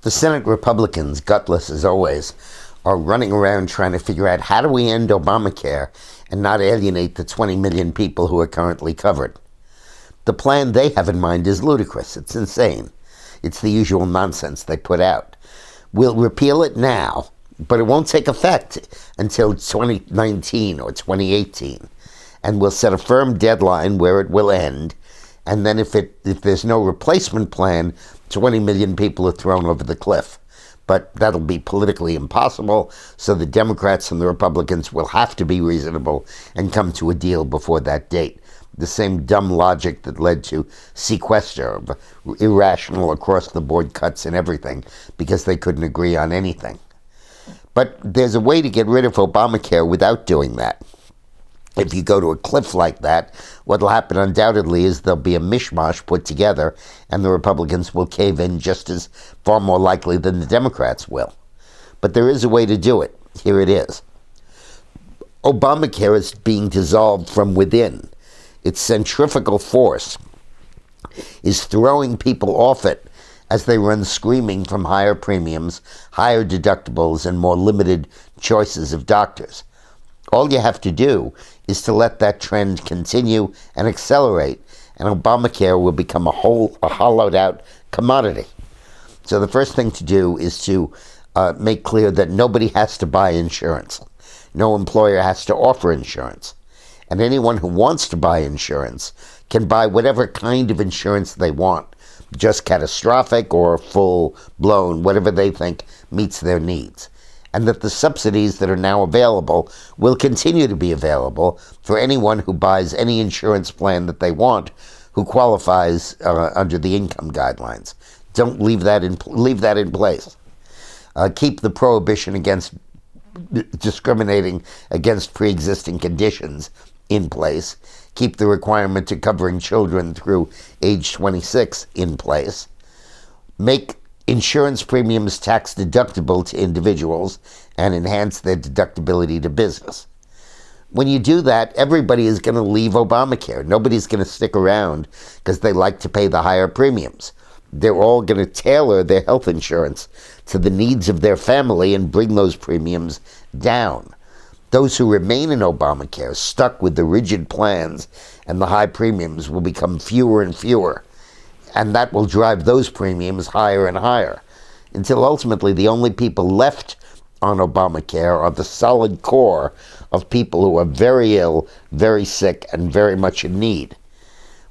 The Senate Republicans, gutless as always, are running around trying to figure out how do we end Obamacare and not alienate the 20 million people who are currently covered. The plan they have in mind is ludicrous. It's insane. It's the usual nonsense they put out. We'll repeal it now, but it won't take effect until 2019 or 2018. And we'll set a firm deadline where it will end. And then if there's no replacement plan, 20 million people are thrown over the cliff. But that'll be politically impossible, so the Democrats and the Republicans will have to be reasonable and come to a deal before that date. The same dumb logic that led to sequester, irrational across-the-board cuts in everything, because they couldn't agree on anything. But there's a way to get rid of Obamacare without doing that. If you go to a cliff like that, what will happen undoubtedly is there'll be a mishmash put together, and the Republicans will cave in just as far more likely than the Democrats will. But there is a way to do it. Here it is. Obamacare is being dissolved from within. Its centrifugal force is throwing people off it as they run screaming from higher premiums, higher deductibles, and more limited choices of doctors. All you have to do is to let that trend continue and accelerate, and Obamacare will become a hollowed-out commodity. So the first thing to do is to make clear that nobody has to buy insurance. No employer has to offer insurance. And anyone who wants to buy insurance can buy whatever kind of insurance they want, just catastrophic or full-blown, whatever they think meets their needs. And that the subsidies that are now available will continue to be available for anyone who buys any insurance plan that they want, who qualifies under the income guidelines. Don't leave that in place. Keep the prohibition against discriminating against pre-existing conditions in place. Keep the requirement to covering children through age 26 in place. Make insurance premiums tax deductible to individuals and enhance their deductibility to business. When you do that, everybody is going to leave Obamacare. Nobody's going to stick around because they like to pay the higher premiums. They're all going to tailor their health insurance to the needs of their family and bring those premiums down. Those who remain in Obamacare, stuck with the rigid plans and the high premiums, will become fewer and fewer. And that will drive those premiums higher and higher, until ultimately the only people left on Obamacare are the solid core of people who are very ill, very sick, and very much in need.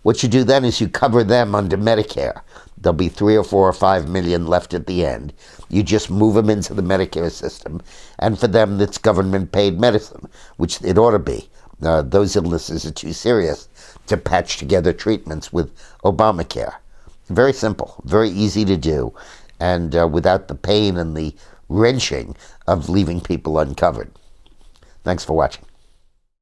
What you do then is you cover them under Medicare. There'll be 3 or 4 or 5 million left at the end. You just move them into the Medicare system, and for them it's government-paid medicine, which it ought to be. Those illnesses are too serious to patch together treatments with Obamacare. Very simple, very easy to do, and without the pain and the wrenching of leaving people uncovered. Thanks for watching.